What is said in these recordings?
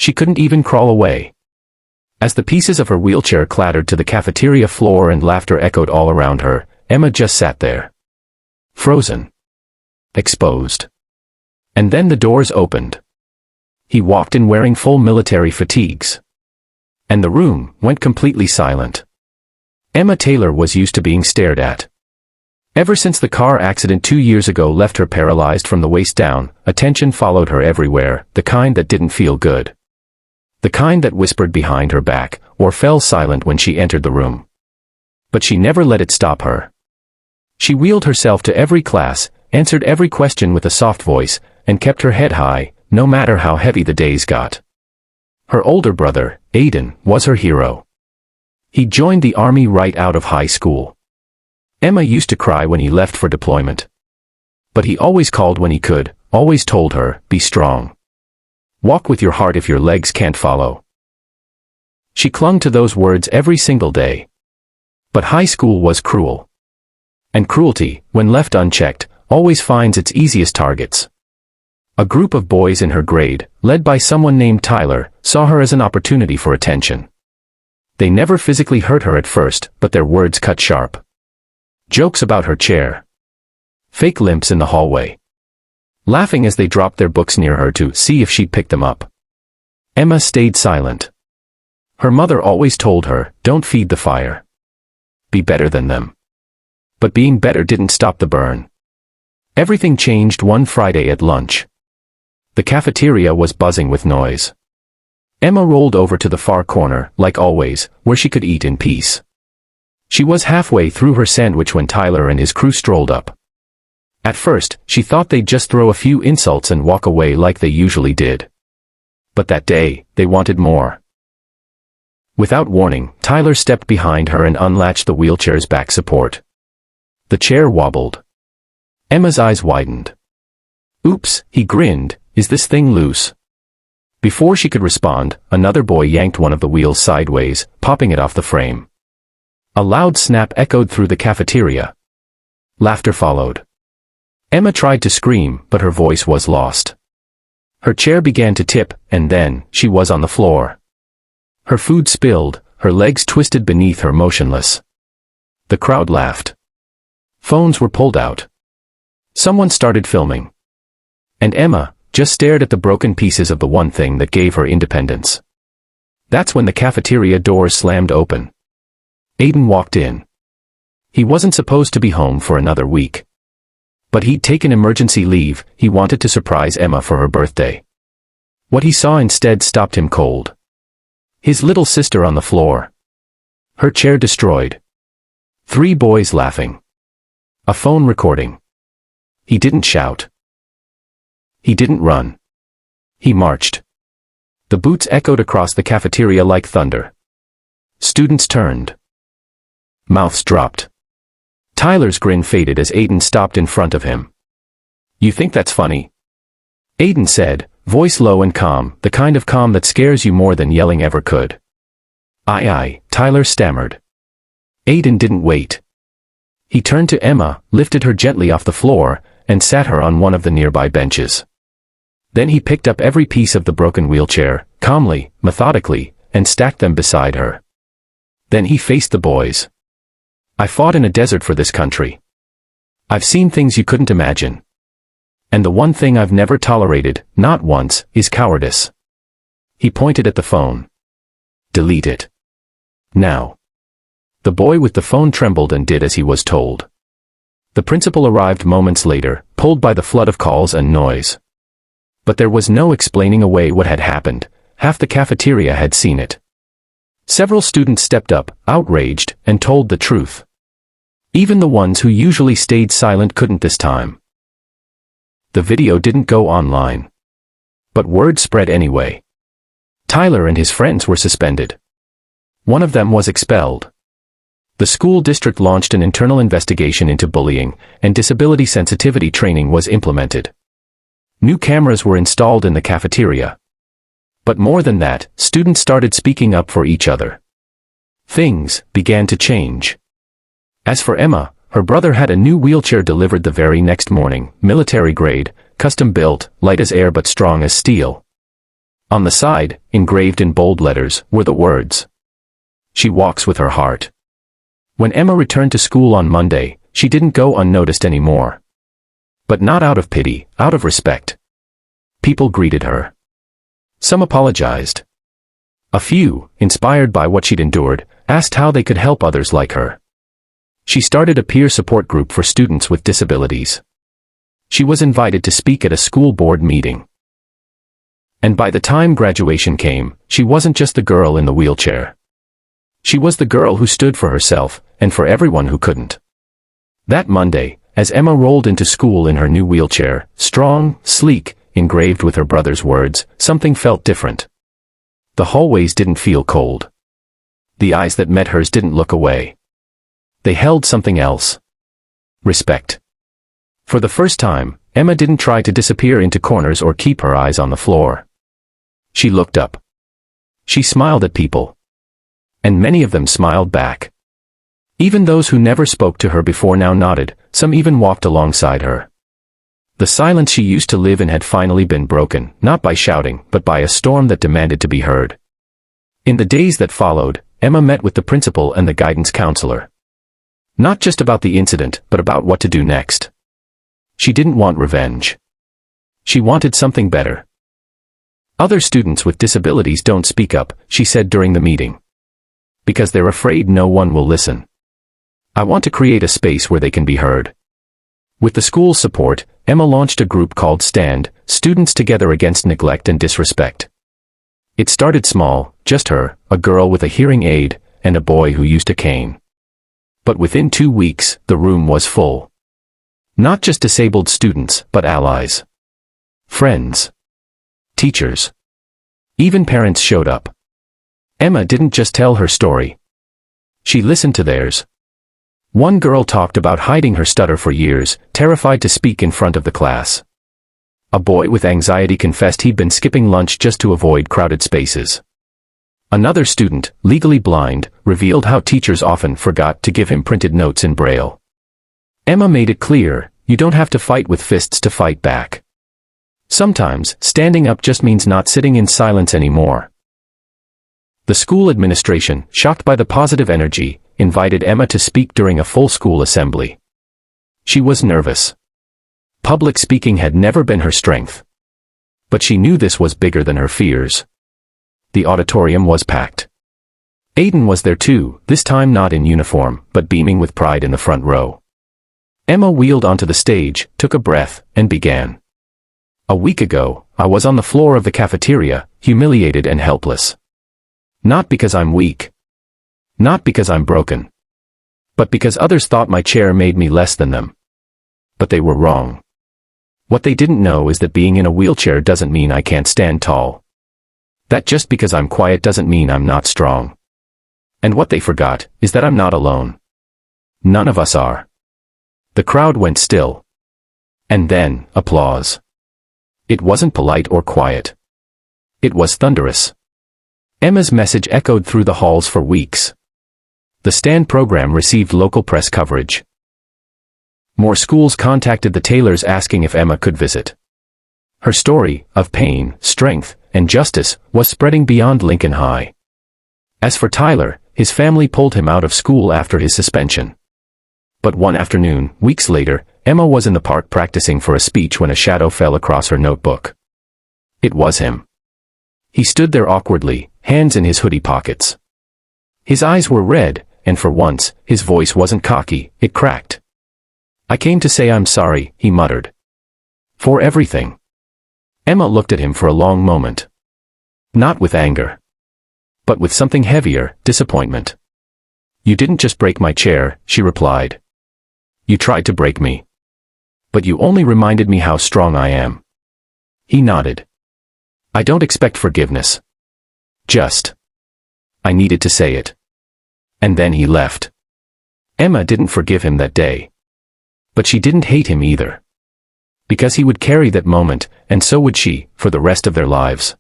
She couldn't even crawl away. As the pieces of her wheelchair clattered to the cafeteria floor and laughter echoed all around her, Emma just sat there. Frozen. Exposed. And then the doors opened. He walked in wearing full military fatigues. And the room went completely silent. Emma Taylor was used to being stared at. Ever since the car accident 2 years ago left her paralyzed from the waist down, attention followed her everywhere, the kind that didn't feel good. The kind that whispered behind her back, or fell silent when she entered the room. But she never let it stop her. She wheeled herself to every class, answered every question with a soft voice, and kept her head high, no matter how heavy the days got. Her older brother, Aiden, was her hero. He joined the army right out of high school. Emma used to cry when he left for deployment. But he always called when he could, always told her, be strong. Walk with your heart if your legs can't follow. She clung to those words every single day. But high school was cruel. And cruelty, when left unchecked, always finds its easiest targets. A group of boys in her grade, led by someone named Tyler, saw her as an opportunity for attention. They never physically hurt her at first, but their words cut sharp. Jokes about her chair. Fake limps in the hallway. Laughing as they dropped their books near her to see if she'd pick them up. Emma stayed silent. Her mother always told her, don't feed the fire. Be better than them. But being better didn't stop the burn. Everything changed one Friday at lunch. The cafeteria was buzzing with noise. Emma rolled over to the far corner, like always, where she could eat in peace. She was halfway through her sandwich when Tyler and his crew strolled up. At first, she thought they'd just throw a few insults and walk away like they usually did. But that day, they wanted more. Without warning, Tyler stepped behind her and unlatched the wheelchair's back support. The chair wobbled. Emma's eyes widened. Oops, he grinned, is this thing loose? Before she could respond, another boy yanked one of the wheels sideways, popping it off the frame. A loud snap echoed through the cafeteria. Laughter followed. Emma tried to scream, but her voice was lost. Her chair began to tip, and then, she was on the floor. Her food spilled, her legs twisted beneath her motionless. The crowd laughed. Phones were pulled out. Someone started filming. And Emma just stared at the broken pieces of the one thing that gave her independence. That's when the cafeteria doors slammed open. Aiden walked in. He wasn't supposed to be home for another week. But he'd taken emergency leave, he wanted to surprise Emma for her birthday. What he saw instead stopped him cold. His little sister on the floor. Her chair destroyed. 3 boys laughing. A phone recording. He didn't shout. He didn't run. He marched. The boots echoed across the cafeteria like thunder. Students turned. Mouths dropped. Tyler's grin faded as Aiden stopped in front of him. You think that's funny? Aiden said, voice low and calm, the kind of calm that scares you more than yelling ever could. Aye, Tyler stammered. Aiden didn't wait. He turned to Emma, lifted her gently off the floor, and sat her on one of the nearby benches. Then he picked up every piece of the broken wheelchair, calmly, methodically, and stacked them beside her. Then he faced the boys. I fought in a desert for this country. I've seen things you couldn't imagine. And the one thing I've never tolerated, not once, is cowardice. He pointed at the phone. Delete it. Now. The boy with the phone trembled and did as he was told. The principal arrived moments later, pulled by the flood of calls and noise. But there was no explaining away what had happened. Half the cafeteria had seen it. Several students stepped up, outraged, and told the truth. Even the ones who usually stayed silent couldn't this time. The video didn't go online. But word spread anyway. Tyler and his friends were suspended. One of them was expelled. The school district launched an internal investigation into bullying, and disability sensitivity training was implemented. New cameras were installed in the cafeteria. But more than that, students started speaking up for each other. Things began to change. As for Emma, her brother had a new wheelchair delivered the very next morning, military grade, custom built, light as air but strong as steel. On the side, engraved in bold letters, were the words, "She walks with her heart." When Emma returned to school on Monday, she didn't go unnoticed anymore. But not out of pity, out of respect. People greeted her. Some apologized. A few, inspired by what she'd endured, asked how they could help others like her. She started a peer support group for students with disabilities. She was invited to speak at a school board meeting. And by the time graduation came, she wasn't just the girl in the wheelchair. She was the girl who stood for herself, and for everyone who couldn't. That Monday, as Emma rolled into school in her new wheelchair, strong, sleek, engraved with her brother's words, something felt different. The hallways didn't feel cold. The eyes that met hers didn't look away. They held something else. Respect. For the first time, Emma didn't try to disappear into corners or keep her eyes on the floor. She looked up. She smiled at people. And many of them smiled back. Even those who never spoke to her before now nodded, some even walked alongside her. The silence she used to live in had finally been broken, not by shouting, but by a storm that demanded to be heard. In the days that followed, Emma met with the principal and the guidance counselor. Not just about the incident, but about what to do next. She didn't want revenge. She wanted something better. Other students with disabilities don't speak up, she said during the meeting. Because they're afraid no one will listen. I want to create a space where they can be heard. With the school's support, Emma launched a group called Stand, Students Together Against Neglect and Disrespect. It started small, just her, a girl with a hearing aid, and a boy who used a cane. But within 2 weeks, the room was full. Not just disabled students, but allies. Friends. Teachers. Even parents showed up. Emma didn't just tell her story. She listened to theirs. One girl talked about hiding her stutter for years, terrified to speak in front of the class. A boy with anxiety confessed he'd been skipping lunch just to avoid crowded spaces. Another student, legally blind, revealed how teachers often forgot to give him printed notes in Braille. Emma made it clear, you don't have to fight with fists to fight back. Sometimes, standing up just means not sitting in silence anymore. The school administration, shocked by the positive energy, invited Emma to speak during a full school assembly. She was nervous. Public speaking had never been her strength. But she knew this was bigger than her fears. The auditorium was packed. Aiden was there too, this time not in uniform, but beaming with pride in the front row. Emma wheeled onto the stage, took a breath, and began. A week ago, I was on the floor of the cafeteria, humiliated and helpless. Not because I'm weak. Not because I'm broken. But because others thought my chair made me less than them. But they were wrong. What they didn't know is that being in a wheelchair doesn't mean I can't stand tall. That just because I'm quiet doesn't mean I'm not strong. And what they forgot is that I'm not alone. None of us are. The crowd went still. And then, applause. It wasn't polite or quiet. It was thunderous. Emma's message echoed through the halls for weeks. The Stand program received local press coverage. More schools contacted the Taylors asking if Emma could visit. Her story, of pain, strength, and justice, was spreading beyond Lincoln High. As for Tyler, his family pulled him out of school after his suspension. But one afternoon, weeks later, Emma was in the park practicing for a speech when a shadow fell across her notebook. It was him. He stood there awkwardly, hands in his hoodie pockets. His eyes were red, and for once, his voice wasn't cocky, it cracked. I came to say I'm sorry, he muttered. For everything. Emma looked at him for a long moment. Not with anger. But with something heavier, disappointment. You didn't just break my chair, she replied. You tried to break me. But you only reminded me how strong I am. He nodded. I don't expect forgiveness. Just. I needed to say it. And then he left. Emma didn't forgive him that day. But she didn't hate him either. Because he would carry that moment, and so would she, for the rest of their lives.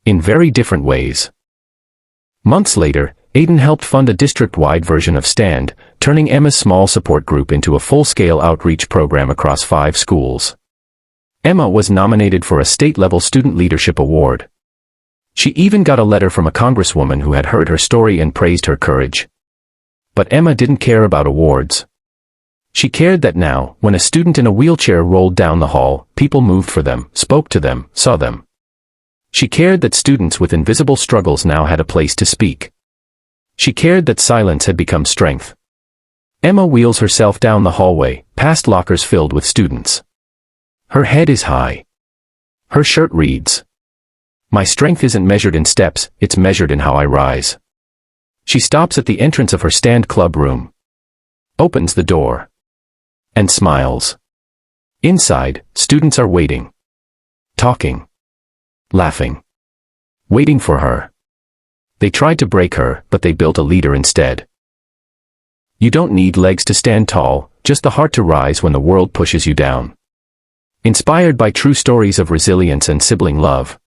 In very different ways. Months later, Aiden helped fund a district-wide version of Stand, turning Emma's small support group into a full-scale outreach program across 5 schools. Emma was nominated for a state-level student leadership award. She even got a letter from a congresswoman who had heard her story and praised her courage. But Emma didn't care about awards. She cared that now, when a student in a wheelchair rolled down the hall, people moved for them, spoke to them, saw them. She cared that students with invisible struggles now had a place to speak. She cared that silence had become strength. Emma wheels herself down the hallway, past lockers filled with students. Her head is high. Her shirt reads, "My strength isn't measured in steps, it's measured in how I rise." She stops at the entrance of her stand club room. Opens the door. And smiles. Inside, students are waiting. Talking. Laughing. Waiting for her. They tried to break her, but they built a leader instead. You don't need legs to stand tall, just the heart to rise when the world pushes you down. Inspired by true stories of resilience and sibling love,